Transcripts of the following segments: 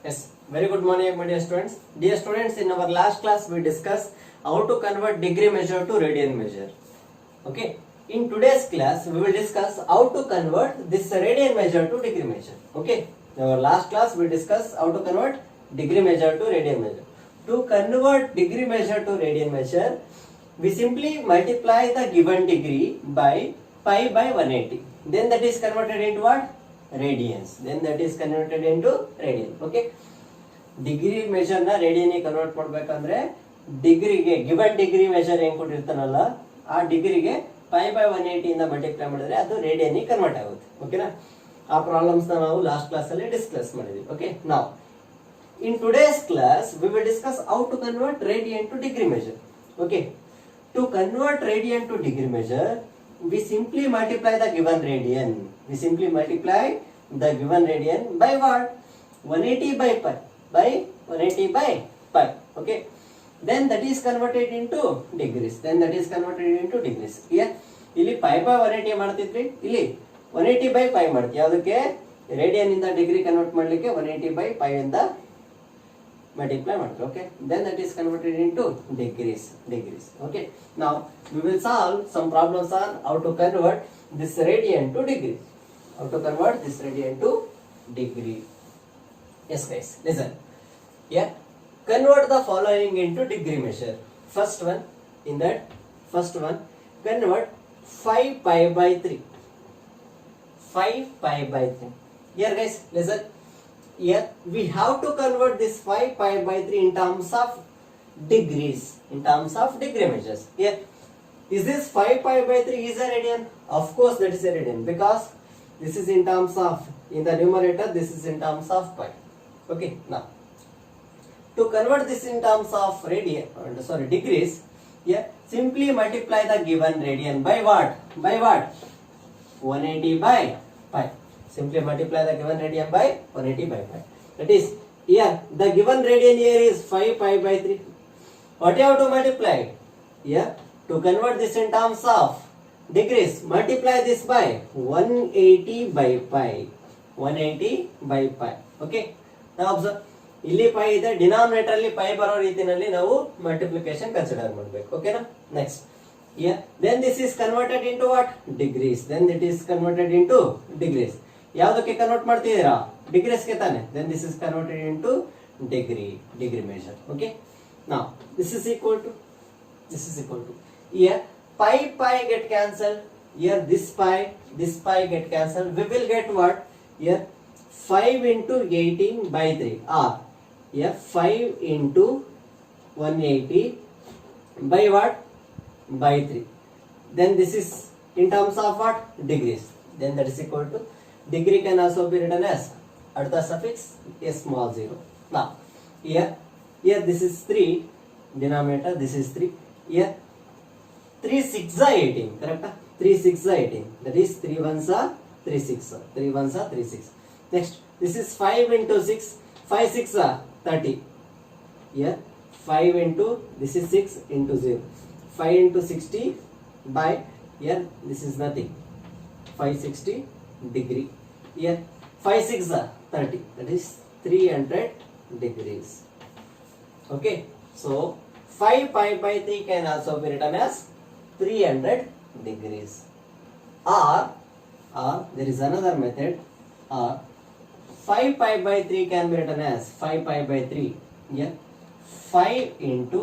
Yes, very good morning, my dear students. Dear students, in our last class we discussed how to convert degree measure to radian measure. Okay. In today's class, we will discuss how to convert this radian measure to degree measure. Okay. In our last class we discussed how to convert degree measure to radian measure. To convert degree measure to radian measure, we simply multiply the given degree by pi by 180. Then that is converted into what? Radians. Then that is converted into radian. Okay. Degree measure ನ radian convert ಮಾಡ್ಬೇಕಂದ್ರೆ ಡಿಗ್ರಿಗೆ given degree measure ಏನ್ ಕೊಟ್ಟಿರ್ತಾನಲ್ಲ ಆ ಡಿಗ್ರಿಗೆ pi by 180 ಇಂದ multiply ಮಾಡಿದ್ರೆ ಅದು radian convert ಆಗುತ್ತೆ. ಓಕೆನಾ? ಆ ಪ್ರಾಬ್ಲಮ್ಸ್ ನಾವು ಲಾಸ್ಟ್ ಕ್ಲಾಸ್ ಅಲ್ಲಿ ಡಿಸ್ಕಸ್ ಮಾಡಿದ್ವಿ. Okay, now in today's class we will discuss how to convert radian to degree measure. Okay, to convert radian to degree measure we simply multiply the given radian. We simply multiply the given radian by what? 180 by pi. By 180 by pi. Okay. Then that is converted into degrees. Then that is converted into degrees. Here, ಇಲ್ಲಿ pi by 180 ಮಾಡ್ತಿದ್ವಿ, ಇಲ್ಲಿ 180 by pi ಮಾಡ್ತೀವಿ. ಯಾವುದಕ್ಕೆ? Radian ಇಂದ degree convert ಮಾಡ್ಲಿಕ್ಕೆ 180 by pi ಇಂದ multiply ಮಾಡ್ತೀವಿ. Okay. Then that is converted into degrees. Okay. Now we will solve some problems on how to convert this radian to degree. How to convert this radian to degree. Yes guys, listen. Here, convert the following into degree measure. First one, in that first one, convert 5 pi by 3. 5 pi by 3. Here guys, listen. Here we have to convert this 5 pi by 3 in terms of degrees, in terms of degree measures. Here, is this 5 pi by 3 is a radian? Of course that is a radian, because this is in terms of, in the numerator this is in terms of pi. Okay, now to convert this in terms of degrees, here simply multiply the given radian by what? By what? 180 by pi. Simply multiply the given radian by 180 by pi. That is, here the given radian here is 5 pi by 3. What you have to multiply? Here, to convert this in terms of degrees, multiply this by 180 by pi. 180 by pi. Okay. Now observe. ಇಲ್ಲಿ pi ಇದೆ, denominator ಅಲ್ಲಿ pi ಬರೋ ರೀತಿಯಲ್ಲಿ ನಾವು multiplication consider ಮಾಡಬೇಕು. ಓಕೆನಾ? Next, then this is converted into what? Degrees. Then it is converted into degrees. ಯಾವುದಕ್ಕೆ convert ಮಾಡ್ತಿದ್ದೀರಾ? ಡಿಗ್ರೀಸ್ ಗೆ ತಾನೆ. Then this is converted into degree measure. Okay. Now this is equal to here pi get cancelled. Here this pi get cancelled. We will get what? Here 5 into 18 by 3, or here 5 into 180 by what? By 3. Then this is in terms of what? Degrees. Then that is equal to, degree can also be written as at the suffix a small 0. Now here this is 3, denominator this is 3. Here 3 6 are 18, correct? 3 6 are 18. That is 3 1s are 3 6. 3 1s are 3 6. Next, this is 5 into 6. 5 6 are 30. Here 5 into, this is 6 into 0. 5 into 60 by, here this is nothing, 560 degree. Here 5 6 are 30. That is 300 degrees. Okay. So 5 pi by 3 can also be written as 300 degrees. Or there is another method. Or 5 pi by 3 can be written as 5 pi by 3. Here 5 into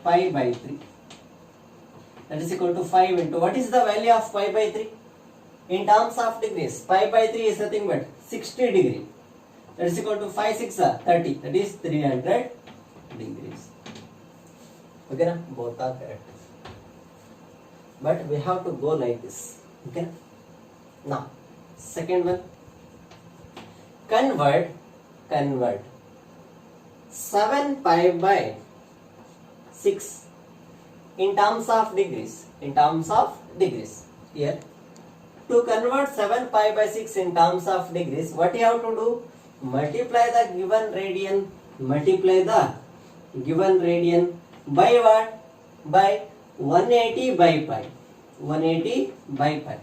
pi by 3. That is equal to 5 into, what is the value of pi by 3? In terms of degrees, pi by 3 is nothing but 60 degree. That is equal to 5 6 are 30. That is 300 degrees. Okay, na? Both are correct. But we have to go like this. Okay. Now, second one. Convert 7 pi by 6 in terms of degrees. Here, to convert 7 pi by 6 in terms of degrees, what you have to do? Multiply the given radian by what? By 180 by pi. 180 by pi.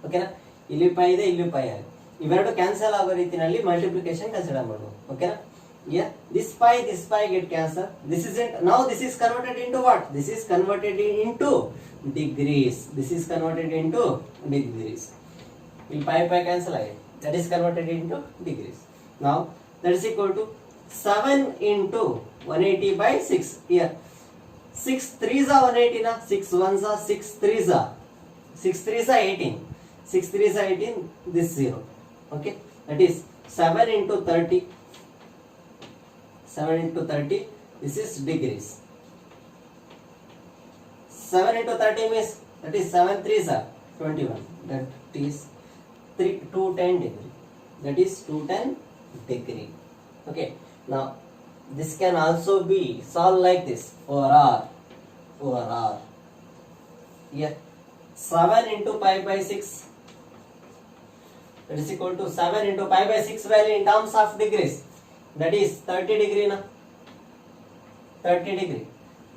Okay na? ಇಲ್ಲಿ pi ಇದೆ, ಇಲ್ಲಿ pi ಇದೆ. ಇವೆರಡು cancel ಆಗೋ ರೀತಿಯಲ್ಲಿ multiplication consider ಮಾಡೋದು. ಓಕೆನಾ? Yeah, this pi get cancelled. This isn't, now this is converted into what? This is converted into degrees. This is converted into degrees. Will pi cancel again? That is converted into degrees. Now that is equal to 7 into 180 by 6. Here 6 3s are 180 na, 6 1s are 6 3s are 6 3s are 18. 6 3s are 18. This 0. Okay, that is 7 into 30. 7 into 30. This is degrees. 7 into 30 means, that is 7 3s are 21. That is 210 degree. That is 210 degree. Okay. Now this can also be solved like this. For r. Here 7 into pi by 6. That is equal to 7 into pi by 6 value in terms of degrees. That is 30 degree na. 30 degree.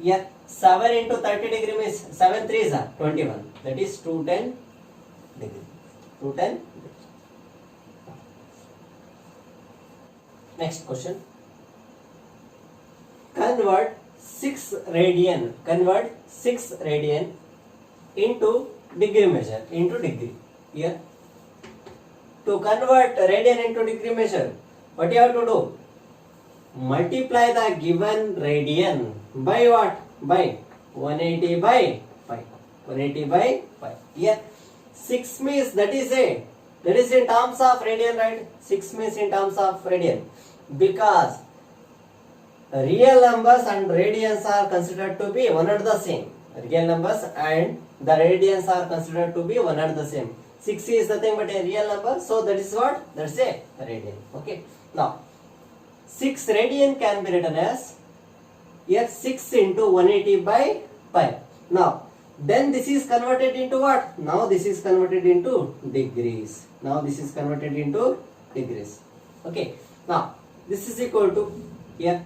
Here 7 into 30 degree means 7 3s are 21. That is 210 degree. 210 degree. Next question. Convert 6 radian into degree measure, into degree. Here to convert radian into degree measure, what you have to do? Multiply the given radian by what? By 180 by pi. 180 by pi. Here 6 means, that is in terms of radian, right? 6 means in terms of radian, because real numbers and radians are considered to be one and the same. Real numbers and the radians are considered to be one and the same. 6 is nothing but a real number, so that is what? That's a radian. Okay. Now 6 radian can be written as, here 6 into 180 by pi. Now then this is converted into what? Now this is converted into degrees. Okay. Now this is equal to, here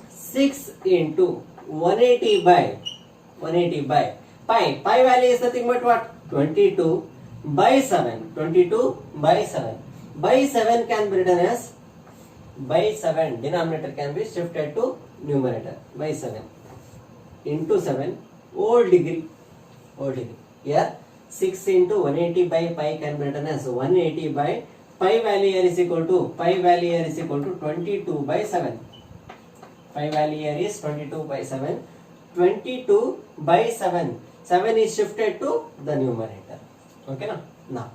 6 into 180 by pi. Pi value is nothing but what? 22 by 7. 22 by 7. By 7 can be written as, by 7 denominator can be shifted to numerator. By 7 into 7 whole degree. Here 6 into 180 by pi can be written as 180 by pi value here is equal to 22 by 7. Pi value here is 22 by 7. 22 by 7. 7 is shifted to the numerator. Okay na? Now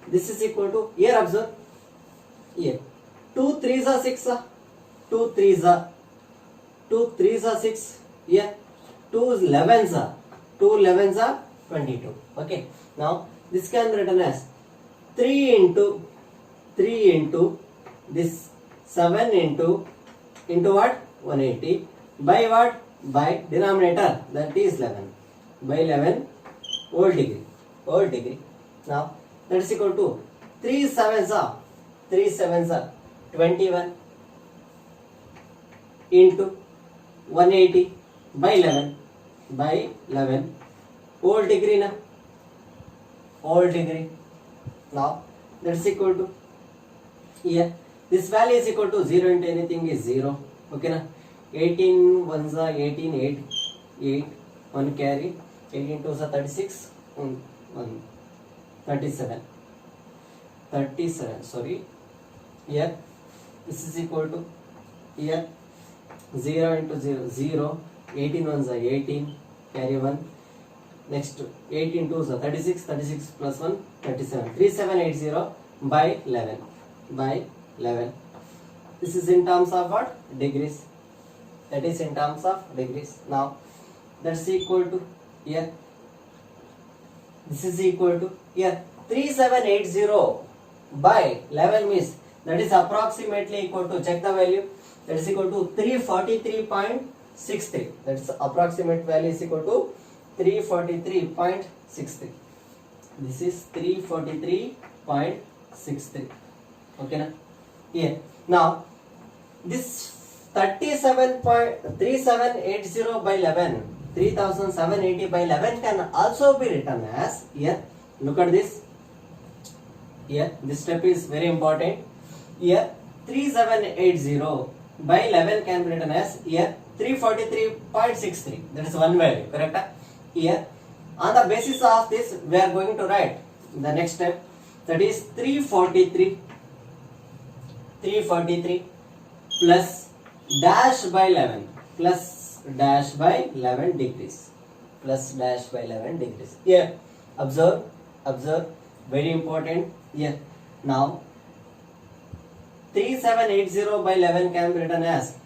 this is equal to, here observe, here 2 3s are 6. 2 3s are 6. Here 2 11s are 22. Okay. Now this can be written as 3 into this 7 into what? 180 by what? By denominator, that is 11. By 11 whole degree. Now that is equal to 3 7s are 21 into 180 by 11 whole degree na. Now that is equal to, here this value is equal to 0 into anything is 0. Okay na. 18 1s are 18, 8 1 carry, 18 2s are 36, 1 37, sorry. Here this is equal to, here 0 into 0, 18 1s are 18, carry 1. Next 18 2s are 36 plus 1 37, 3780 by 11. This is in terms of what? Degrees. That is in terms of degrees. Now that's equal to, here this is equal to, here 3780 by 11 means, that is approximately equal to, check the value, that is equal to 343.63. that is approximate value is equal to 343.63. This is 343.63. Okay na? Here now this 37.3780 by 11, 3780 by 11 can also be written as, here look at this, here this step is very important. Here 3780 by 11 can be written as here 343.63. That is one value, correct? Here on the basis of this we are going to write the next step, that is 343 plus dash by 11 plus dash by 11 degrees plus dash by 11 degrees. Here observe very important. Here now 3780 by 11 can be written as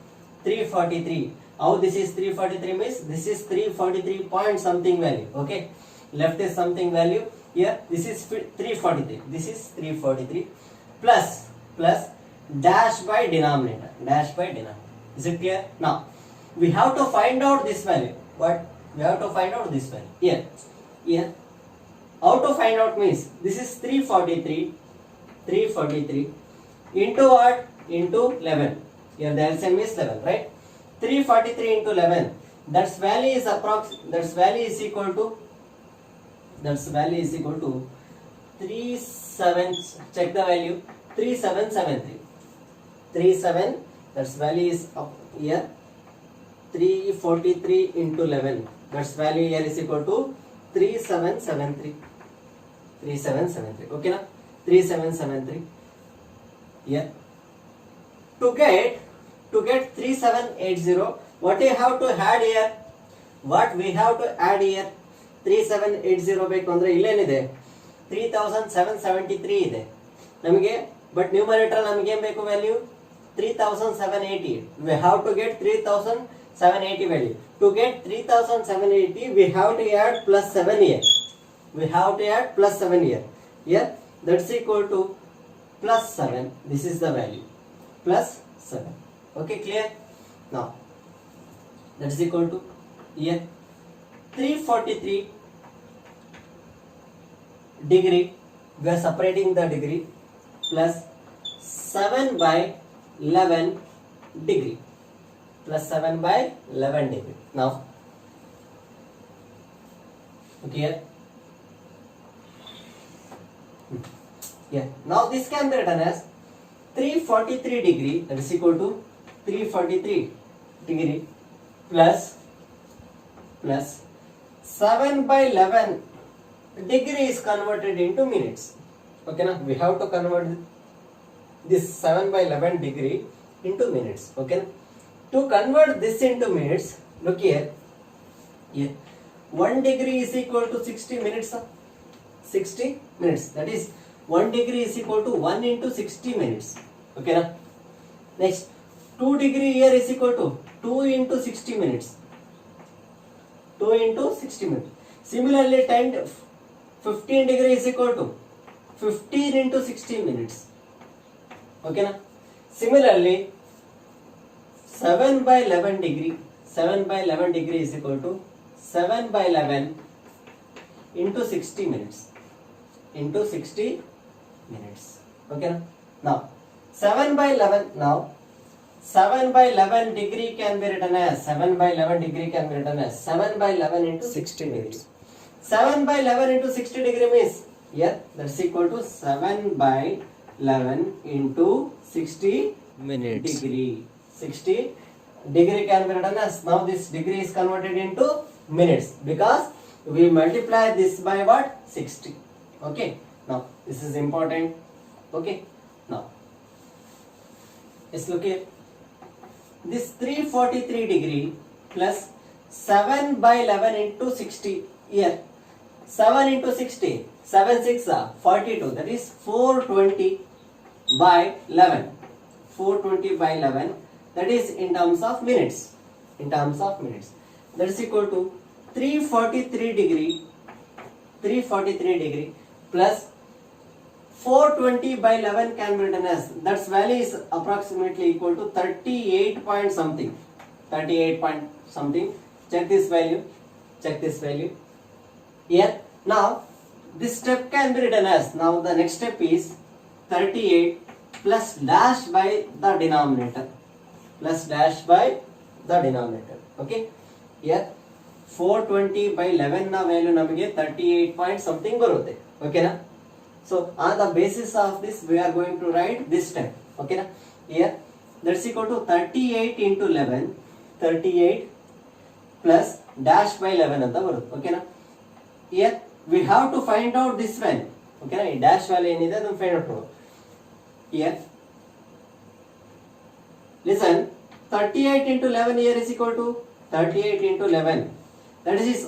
343. How this is 343 means this is 343 point something value. Okay, left is something value. Here this is 343. This is 343 plus dash by denominator. Is it clear? Now we have to find out this value. What we have to find out this value? Here how to find out means this is 343 into what? Into 11. Here the LCM is 11, right? 343 into 11. That's value is equal to 37. Check the value. 3773. That's value is up here. 343 into 11. That's value here is equal to 3773. Okay, na? 3773. Here to get 3780, what we have to add here? 3780 ಬೇಕು ಅಂದ್ರೆ ಇಲ್ಲೇನಿದೆ 3773 ಇದೆ ನಮಗೆ, but numerator ನಮಗೆ ಏನು ಬೇಕು value 3780. we have to get 3780 value. To get 3780 we have to add plus 7 here. Here that's equal to plus 7. This is the value plus 7. Okay, clear? Now that is equal to here 343 degree, we are separating the degree, plus 7 by 11 degree plus 7 by 11 degree. Now okay here. Now this can be written as 343 degree, that is equal to 343 degree plus 7 by 11 degree is converted into minutes. Okay, now we have to convert this 7 by 11 degree into minutes. Okay, to convert this into minutes, look here. 1 degree is equal to 60 minutes. 60 minutes. That is 1 degree is equal to 1 into 60 minutes. Okay, na? Next 2 degree here is equal to 2 into 60 minutes. 2 into 60 minutes. Similarly 15 degree is equal to 15 into 60 minutes. Okay, na? Similarly 7 by 11 degree is equal to 7 by 11 into 60 minutes. Okay, na? Now 7 by 11 degree can be written as 7 by 11 into 60 degrees. 7 by 11 into 60 degree means that's equal to 7 by 11 into 60 minutes. degree. 60 degree can be written as, now this degree is converted into minutes because we multiply this by what? 60. Okay, now this is important. Okay, now let's look here. This 343 degree plus 7 by 11 into 60. Here 7 into 60, 7 6 are 42, that is 420 by 11. 420 by 11, that is in terms of minutes. That is equal to 343 degree plus 420 by 11 can be written as, that's value is approximately equal to 38 point something. Check this value. Here now this step can be written as, now the next step is 38 plus dash by the denominator. Okay, here 420 by 11 na value namage 38 point something barutte. Okay na? So on the basis of this we are going to write this step. Okay na? Here that's equal to 38 into 11, 38 plus dash by 11 ಅಂತ ಬರುತ್ತೆ. ಓಕೆನಾ? here we have to find out this value. ಓಕೆನಾ? ಈ dash value ಏನಿದೆ ಅದನ್ನ find out ಮಾಡು. here listen, 38 into 11 here is equal to 38 into 11, that is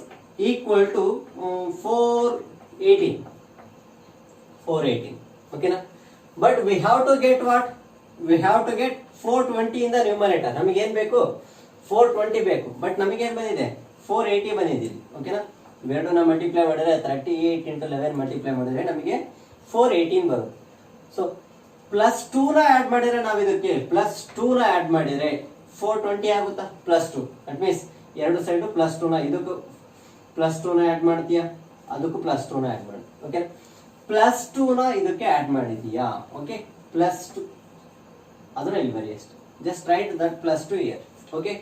equal to 418. 418. Okay na? But we have to get what? We have to get 420 in the numerator. ನಮಗೆ ಏನು ಬೇಕು? 420 ಬೇಕು. But ನಮಗೆ ಏನು ಬಂದಿದೆ? 480 ಬಂದಿದೆ. ಓಕೆನಾ? ಇವೆರಡನ್ನ ಮಲ್ಟಿಪ್ಲೈ ಮಾಡಿದ್ರೆ 38 into 11 ಮಲ್ಟಿಪ್ಲೈ ಮಾಡಿದ್ರೆ ನಮಗೆ 418 ಬರುತ್ತೆ. ಸೊ ಪ್ಲಸ್ 2 ನ ಆಡ್ ಮಾಡಿದ್ರೆ ನಾವು ಇದಕ್ಕೆ ಪ್ಲಸ್ 2 ನ ಆಡ್ ಮಾಡಿದ್ರೆ 420 ಆಗುತ್ತಾ? ಪ್ಲಸ್ 2. ದಟ್ ಮೀನ್ಸ್ ಎರಡು ಸೈಡ್ ಪ್ಲಸ್ 2 ನ ಇದಕ್ಕೂ ಪ್ಲಸ್ 2 ನ ಆಡ್ ಮಾಡ್ತೀಯಾ, ಅದಕ್ಕೂ ಪ್ಲಸ್ 2 ನ ಆಡ್ ಮಾಡಿ. ಓಕೆ, ಪ್ಲಸ್ 2 ನ ಇದಕ್ಕೆ ಆಡ್ ಮಾಡಿದೀಯಾ? ಓಕೆ, ಪ್ಲಸ್ 2 ಅದನ್ನ ಇಲ್ಲಿ ಬರಿ ಅಷ್ಟೇ. Just right that plus 2 here. Okay,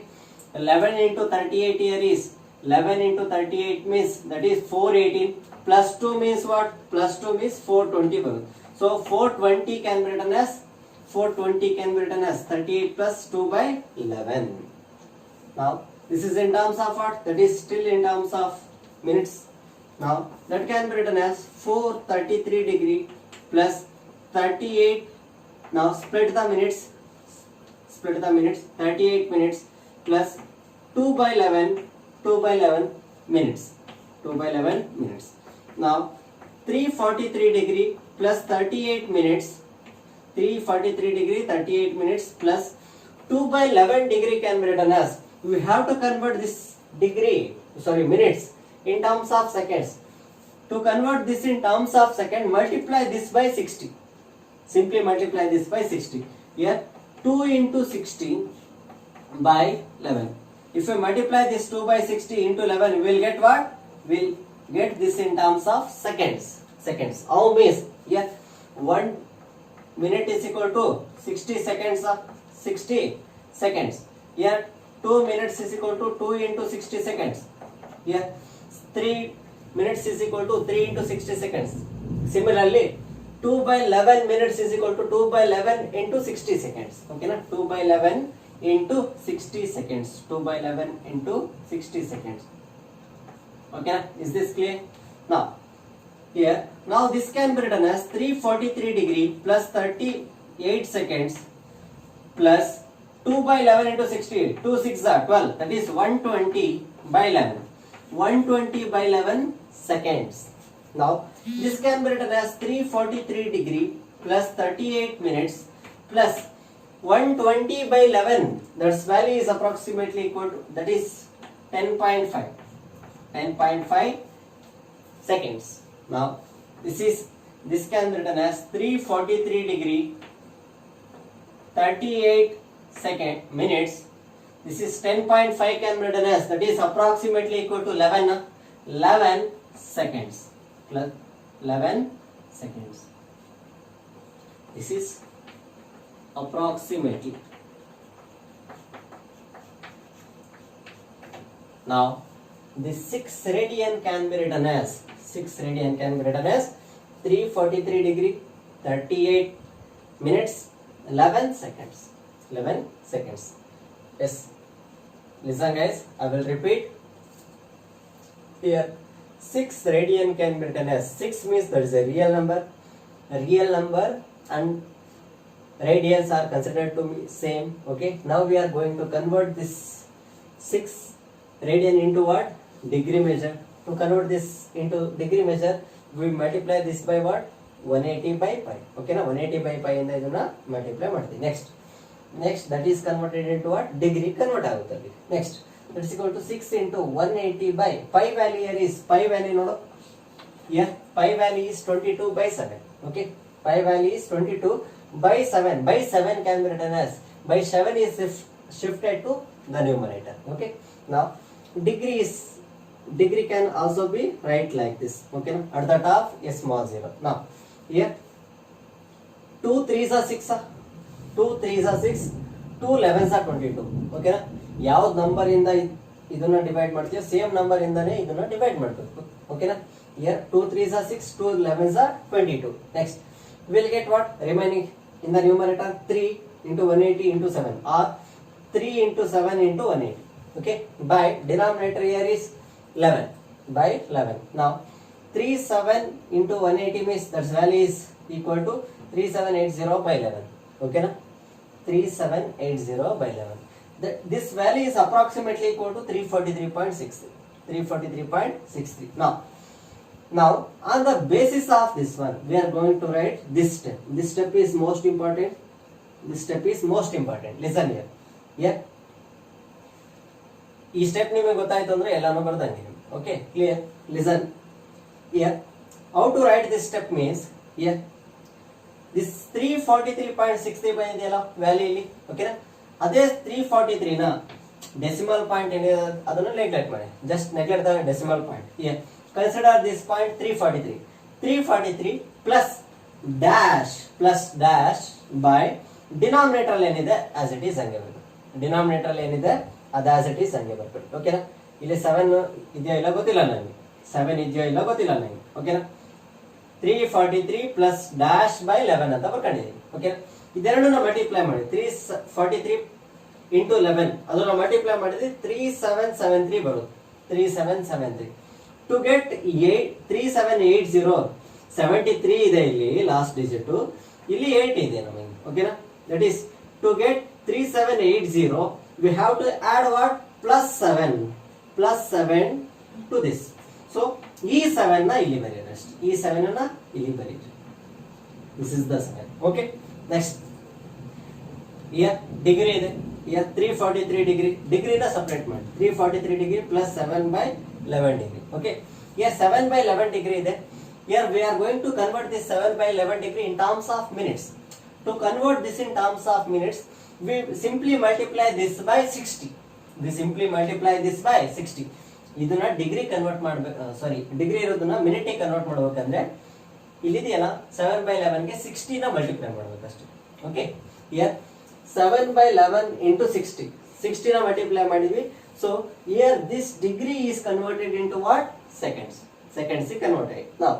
11 into 38 here is 11 into 38 means that is 418 plus 2 means what? Plus 2 means 420 ಬರುತ್ತೆ. So 420 can be written as 38 plus 2 by 11. Now this is in terms of what? That is still in terms of minutes. Now that can be written as 433 degree plus 38. Now split the minutes. 38 minutes plus 2 by 11 minutes. 2 by 11 minutes. Now 343 degree plus 38 minutes. 343 degree 38 minutes plus 2 by 11 degree can be written as, we have to convert this minutes in terms of seconds. To convert this in terms of second, multiply this by 60. Simply multiply this by 60. Here 2 into 60 by 11. If we multiply this 2 by 60 into 11, we will get what? We will get this in terms of seconds. How means here 1 minute is equal to 60 seconds. 60 seconds. Here 2 minutes is equal to 2 into 60 seconds. Here 3 minutes is equal to 3 into 60 seconds. Similarly 2 by 11 minutes is equal to 2 by 11 into 60 seconds. Okay na? 2 by 11 into 60 seconds. 2 by 11 into 60 seconds. Okay na? Is this clear? Now here, now this can be written as 343 degree plus 38 seconds plus 2 by 11 into 60. 2 6 are 12. That is 120 by 11. 120 by 11 seconds. Now this can be written as 343 degree plus 38 minutes plus 120 by 11. That's value is approximately equal to, that is 10.5. 10.5 seconds. Now this can be written as 343 degree 38 minutes. This is 10.5 can be written as, that is approximately equal to 11 seconds. Plus 11 seconds. This is approximately. Now this 6 radian can be written as 343 degree 38 minutes 11 seconds. Yes, listen guys, I will repeat. Here 6 radian can be written as, 6 means that is a real number and radians are considered to be same. Okay, now we are going to convert this 6 radian into what? Degree measure. To convert this into degree measure, we multiply this by what? 180 by pi. Okay na? 180 by pi ಇಂದ ಇದನ್ನ multiply ಮಾಡ್ತೀವಿ. Next that is converted into what? Degree convert ಆಗುತ್ತೆ. Next that is equal to 6 into 180 by pi value. Here is pi value ನೋಡು. Here pi value is 22 by 7. Okay, pi value is 22 by 7. By 7 can be written as, by 7 is shifted to the numerator. Okay, now degree can also be write like this. Okay, at the top a small 0. Now here 2 3s are 6. 2 3s are 6. 2 11s are 22. Okay na? ಯಾವ್ದು number ಇಂದ ಇದನ್ನ divide ಮಾಡ್ತೀವಿ, same number ಇಂದಾನೆ ಇದನ್ನ divide ಮಾಡಬೇಕು. ಓಕೆನಾ? here 2 3s are 6, 2 11s are 22. Next we'll get what? Remaining in the numerator 3 into 180 into 7 or 3 into 7 into 180. Okay, by denominator here is 11 by 11. Now 37 into 180 means that value is equal to 3780 by 11. Okay, na? 3780 by 11. This value is approximately equal to 343.63. 343.63. Now on the basis of this one, we are going to write this step. This step is most important. This step is most important. Listen here. Yeah. ಈ step ನಿಮಗೆ ಗೊತ್ತಾಯ್ತು ಅಂದ್ರೆ ಎಲ್ಲಾನು ಬರ್ದಂಗೆ. Okay, clear? Listen. Here, how to write this step means here. This 343.63 ಬಂದಿದೆಯಲ್ಲ value ಇಲ್ಲಿ. ಓಕೆನಾ? ಅದೇ 343 ನ ಡೆಸಿಮಲ್ ಪಾಯಿಂಟ್ ಏನಿದೆ ಅದನ್ನು ನೆಗ್ಲೆಕ್ಟ್ ಮಾಡಿ. Just neglect the decimal point. Here, consider this point 343. 343 plus dash by denominator ಏನಿದೆ as it is ಹಂಗೆ ಬರುತ್ತೆ. ಡಿನಾಮಿನೇಟರ್ ಏನಿದೆ ಅದು as it is ಹಂಗೆ ಬರ್ತದೆ. ಓಕೆನಾ? ಇಲ್ಲಿ 7 ಇದೆಯೋ ಇಲ್ಲ ಗೊತ್ತಿಲ್ಲ ನನಗೆ. 7 ಇದೆಯೋ ಇಲ್ಲ ಗೊತ್ತಿಲ್ಲ ನನಗೆ. ಓಕೆನಾ? 343 plus dash by 11 ಅಂತ ಬರ್ಕೊಂಡಿದ್ದೀನಿ. ಓಕೆನಾ? ಇದೆರಡನ್ನ ಮಲ್ಟಿಪ್ಲೈ ಮಾಡಿ 343 into 11 ಅದನ್ನ ಮಲ್ಟಿಪ್ಲೈ ಮಾಡಿದ್ರೆ 3773 ಬರುತ್ತೆ. 3773 to get 3780 73 ಇದೆ ಇಲ್ಲಿ ಲಾಸ್ಟ್ ಡಿಜಿಟ್, ಇಲ್ಲಿ 8 ಇದೆ ನಮಗೆ. ಓಕೆನಾ? That is to get 3780 we have to add what? plus 7 to this. So ಈ 7 ನ ಇಲ್ಲಿ ಬರೆಯಿರಿ ಅಷ್ಟೇ. ಈ 7 ನ ಇಲ್ಲಿ ಬರೆಯಿರಿ. This is the 7. Okay, next here degree ಇದೆ. here 343 ಡಿಗ್ರಿ ನ ಸಪರೇಟ್ ಮಾಡಿ. 343 degree plus 7 by 11 degree. Okay, here 7 by 11 degree ಇದೆ. Here we are going to convert this 7 by 11 degree in terms of minutes. To convert this in terms of minutes, we simply multiply this by 60. ಇದನ್ನ degree convert ಮಾಡಬೇಕು, ಸಾರಿ degree ಇರೋದನ್ನ minute ಗೆ convert ಮಾಡಬೇಕಂದ್ರೆ ಇಲ್ಲಿದೆಯಲ್ಲ 7 by 11 ಗೆ 60 ನ multiply ಮಾಡಬೇಕು ಅಷ್ಟೇ. Okay, here 7 by 11 into 60 ನ ಮಲ್ಟಿಪ್ಲೈ ಮಾಡಿದ್ವಿ. So here this degree is converted into what? Seconds ಗೆ ಕನ್ವರ್ಟ್ ಆಯ್ತು. Now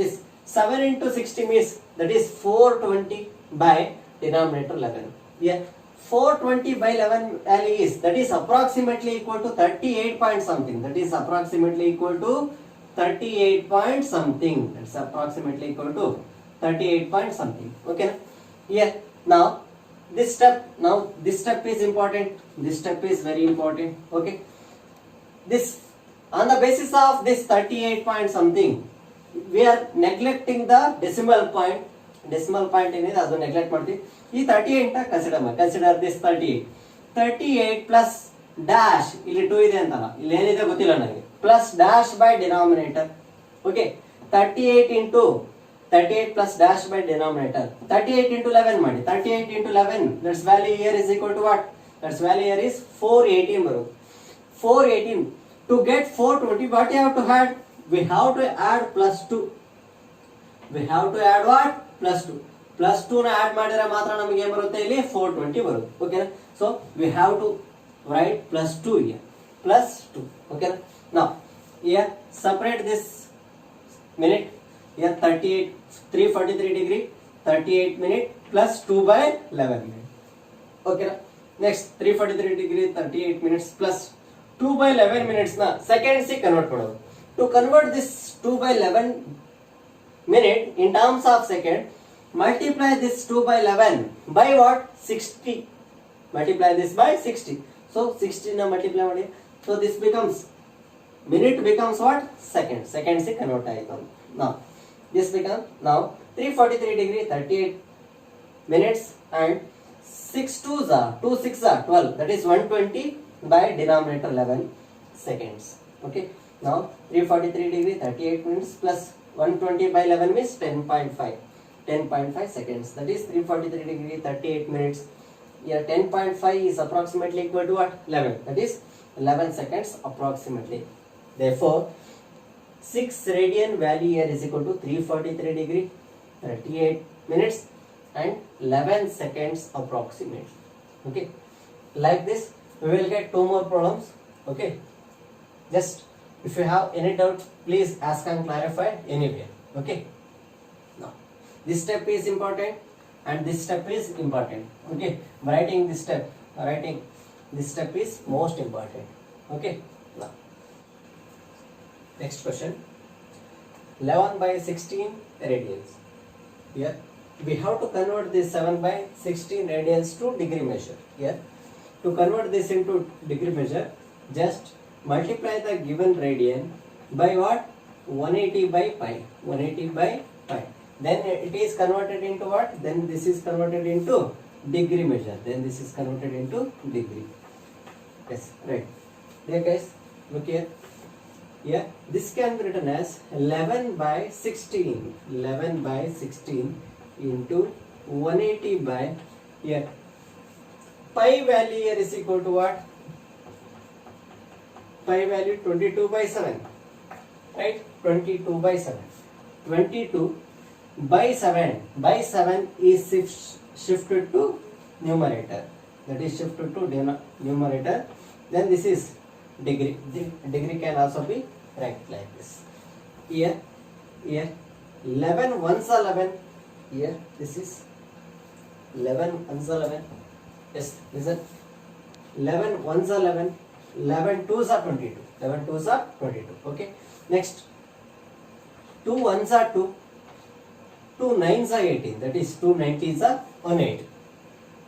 this 7 into 60 means that is 420 by denominator 11. Here 420 by 11 value is, that is approximately equal to 38 point something. That is approximately equal to 38 point something. That's approximately equal to 38 point something. Okay. Here now this step is important. This step is very important. Okay. This on the basis of this 38 point something, we are neglecting the decimal point. Decimal point ಏನಿದೆ ಅದು neglect ಮಾಡ್ತೀವಿ. ಈ 38 ನ consider this 38 plus dash, ಇಲ್ಲಿ 2 ಇದೆ ಅಂತಲ್ಲ, ಇಲ್ಲಿ ಏನಿದೆ ಗೊತ್ತಿಲ್ಲ ನನಗೆ, plus dash by denominator. Okay, 38 plus dash by denominator. 38 into 11 ಮಾಡಿ. 38 into 11 that's value here is equal to what? That's value here is 418 ಬರುತ್ತೆ. 418 to get 420 what you have to add? We have to add plus 2. we have to add what? plus 2. plus 2 ನ add ಮಾಡಿದ್ರೆ ಮಾತ್ರ ನಮಗೆ ಏನು ಬರುತ್ತೆ? ಇಲ್ಲಿ 420 ಬರುತ್ತೆ. ಓಕೆನಾ? So we have to write plus 2 here. plus 2. ಓಕೆನಾ? now here separate this minute. here 343 degree 38 minute plus 2 by 11 minute. ಓಕೆನಾ? next 343 degree 38 minutes plus 2 by 11 minutes ನ seconds ಗೆ ಕನ್ವರ್ಟ್ ಮಾಡೋದು. to convert this 2 by 11 minute in terms of second, multiply this 2 by 11 by what? 60. multiply this by 60. so 60 na multiply ಮಾಡಿ. so this becomes, minute becomes what? seconds ಗೆ convert ಆಯಿತು. now this becomes, now 343 degree 38 minutes and 6 2s are 2 6 are 12, that is 120 by denominator 11 seconds. okay, now 343 degree 38 minutes plus 120 by 11 means 10.5 seconds. That is 343 degree 38 minutes. Here 10.5 is approximately equal to what? 11. That is 11 seconds approximately. Therefore 6 radian value here is equal to 343 degree 38 minutes and 11 seconds approximately. Okay, like this we will get 2 more problems. Okay, just if you have any doubt, please ask and clarify anywhere. Okay, now this step is important. and this step is important. Okay, writing this step is most important. Okay, now next question. 11 by 16 radians. Here we have to convert this 7 by 16 radians to degree measure. Here to convert this into degree measure, just multiply the given radian by what? 180 by pi. 180 by pi. Then it is converted into what? Then this is converted into degree measure. Then this is converted into degree. Yes, right. There guys, look here. Yeah, this can be written as 11 by 16. 11 by 16 into 180 by, here, pi value here is equal to what? Pi value 22 by 7. Right? 22 by 7. 22 by 7. By 7 is shifted to numerator. That is shifted to numerator. Then this is degree. Degree can also be write like this. Here 11 ones are 11. Here this is 11 ones are 11. Yes, listen. 11 ones are 11. 11 twos are 22. 11 twos are 22. Okay. Next, 2 ones are 2. 2 nines are 18. That is 2 90s are 180.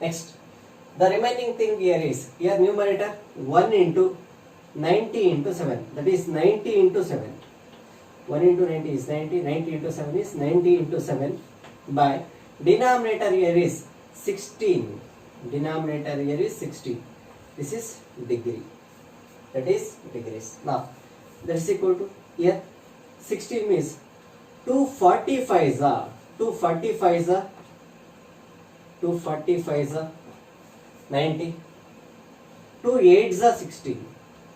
Next, the remaining thing here is, here numerator 1 into 90 into 7. That is 90 into 7. 1 into 90 is 90. 90 into 7 is 90 into 7 by denominator here is 16. Denominator here is 16. This is degree. That is degrees. Now, that is equal to, here 16 means 245s are 90. 2 8s are 16.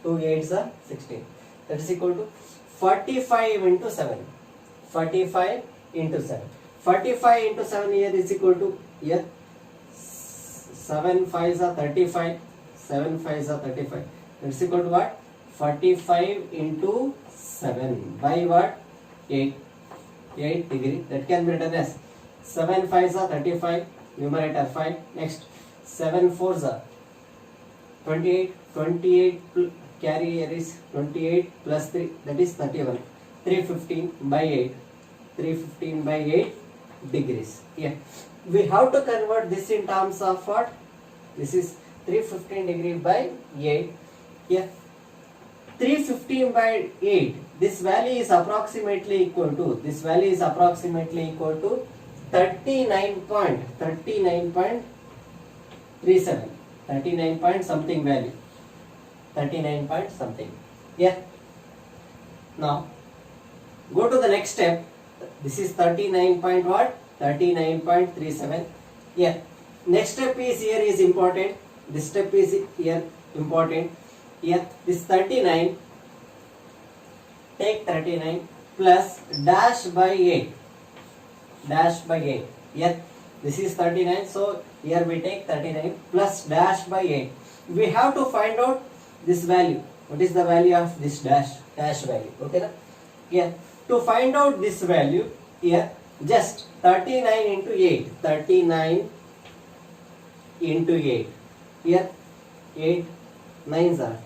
2 8s are 16. That is equal to 45 into 7. 45 into 7. 45 into 7 here is equal to, here 7 5s are 35. 7 5s are 35. That is equal to what? 45 into 7 by what? 8. 8 degree. That can be written as 7 5s are 35. Numerator 5. Next, 7 4s are 28. 28 carry here is 28 plus 3. That is 31. 315 by 8. 315 by 8 degrees. Yeah. We have to convert this in terms of what? This is 315 degree by 8. Here 315 by 8. This value is approximately equal to 39.37. 39 point something value. 39 point something. Yeah. Now go to the next step. This is 39 point what? 39.37. Yeah. Next step is here is important. This step is here important. Here this 39. Take 39 plus dash by 8. Dash by 8. Here this is 39. So here we take 39 plus dash by 8. We have to find out this value. What is the value of this dash value? Okay, na? Here to find out this value, here just 39 into 8. 39 into 8. Here 8 9s are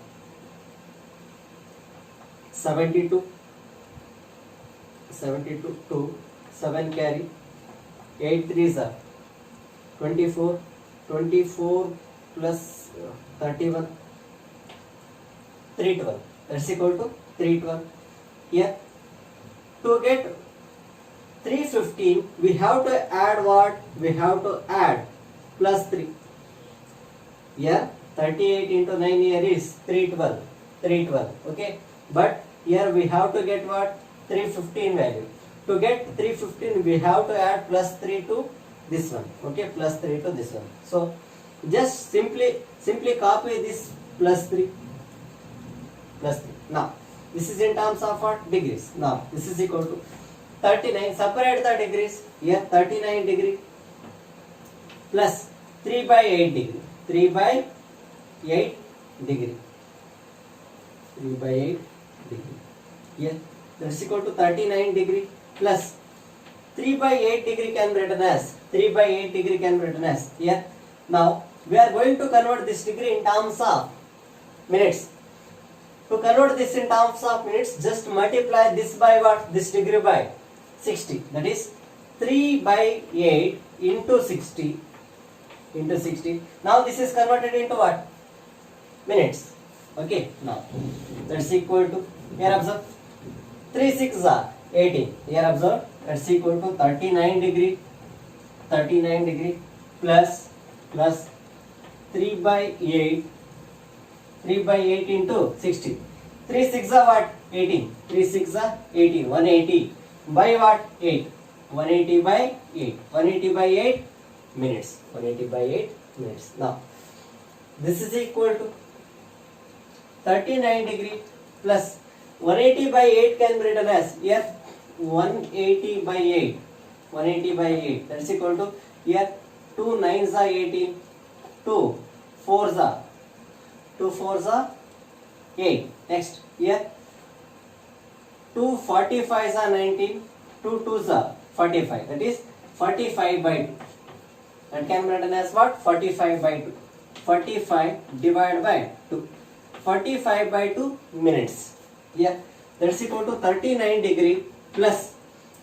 72. 72 2 7 carry. 8 3s are 24. 24 plus 31. 312. That's equal to 312. Here to get 315 we have to add what? We have to add plus 3. Here 38 into 9 here is 312. 312. Okay. But here we have to get what? 315 value. To get 315 we have to add plus 3 to this one. Okay. Plus 3 to this one. So just simply copy this plus 3. Plus 3. Now this is in terms of what? Degrees. Now this is equal to 39. Separate the degrees. Here 39 degree plus 3 by 8 degree. 3 by 8 degree. 3 by 8 degree. Here that is equal to 39 degree plus 3 by 8 degree can be written as 3 by 8 degree can be written as here. Now we are going to convert this degree in terms of minutes. To convert this in terms of minutes, just multiply this by what? This degree by 60. That is 3 by 8 into 60 into 60. Now this is converted into what? Minutes. Okay. Now that's equal to, here observe, 3 6 are 18. Here observe, that's equal to 39 degree plus 3 by 8 into 60. 3 6 are what? 18. 3 6 are 18. 180 by what? 8. 180 by 8. 180 by 8 minutes. 180 by 8 minutes. Now this is equal to 39 degree plus 180 by 8 can be written as here 180 by 8. 180 by 8. That's equal to here 2 9s are 18. 2 4s are 8. Next here 2 45s are 19. 2 2s are 45. That is 45 by 2. That can be written as what? 45 by 2. 45 divided by 2. 45 by 2 minutes. Yeah, that's equal to 39 degree plus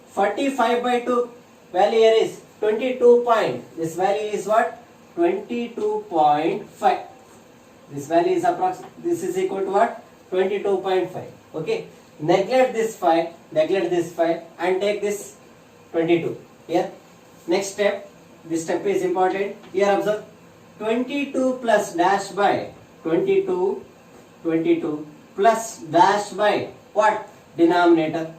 45 by 2. Value here is 22 point. This value is what? 22.5. This value is approximately, this is equal to what? 22.5. Okay. Neglect this 5 and take this 22. Here. Next step. This step is important. Here observe. 22 plus dash by 22 plus dash by what? Denominator.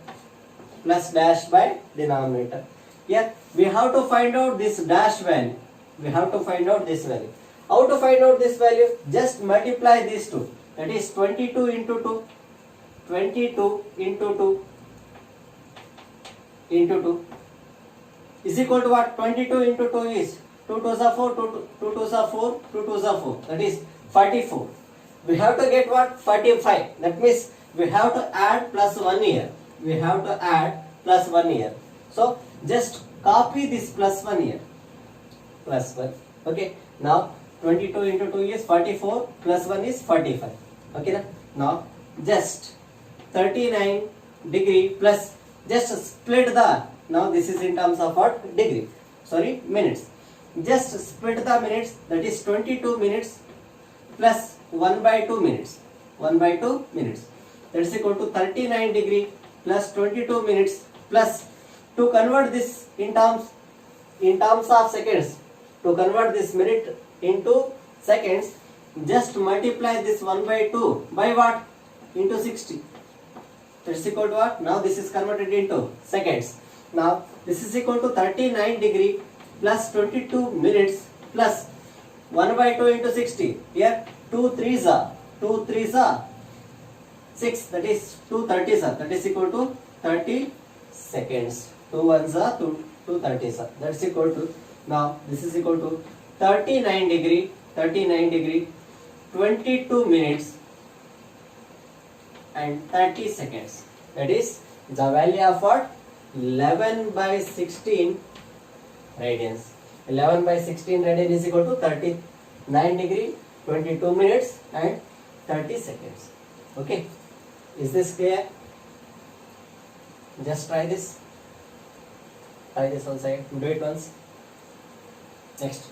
Plus dash by denominator. Here we have to find out this dash value. We have to find out this value. How to find out this value? Just multiply these two. That is 22 into 2. 22 into 2 into 2 is equal to what? 22 into 2 is 2 2s are 4, 2 2s are 4, 2 2s are 4. That is 44. We have to get what? 45. That means we have to add plus 1 here. We have to add plus 1 here. So just copy this plus 1 here. Plus 1. Okay. Now 22 into 2 is 44. Plus 1 is 45. Okay. Now just 39 degree plus, just split the, now this is in terms of what? Degree. Sorry, minutes. Just split the minutes. That is 22 minutes plus 1 by 2 minutes. 1 by 2 minutes. That is equal to 39 degree plus 22 minutes plus, to convert this in terms of seconds, to convert this minute into seconds, just multiply this 1 by 2 by what? Into 60. That's equal to what? Now this is converted into seconds. Now this is equal to 39 degree plus 22 minutes plus 1 by 2 into 60. Here 2 3s are 6. That is 2 30s are. That is equal to 30 seconds. 2 1s are 2 30s are. That's equal to, now this is equal to 39 degree 22 minutes and 30 seconds. That is the value of what? 11 by 16 radians. 11 by 16 radian is equal to 39 degree 22 minutes and 30 seconds. Okay. Is this clear? Just try this. Try this one side. Do it once. Next.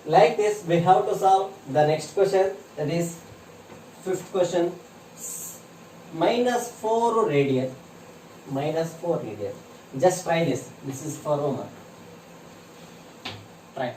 Like this, we have to solve the next question. That is fifth question. Minus 4 radian. Minus 4 radian. Just try this. This is for homework. Try.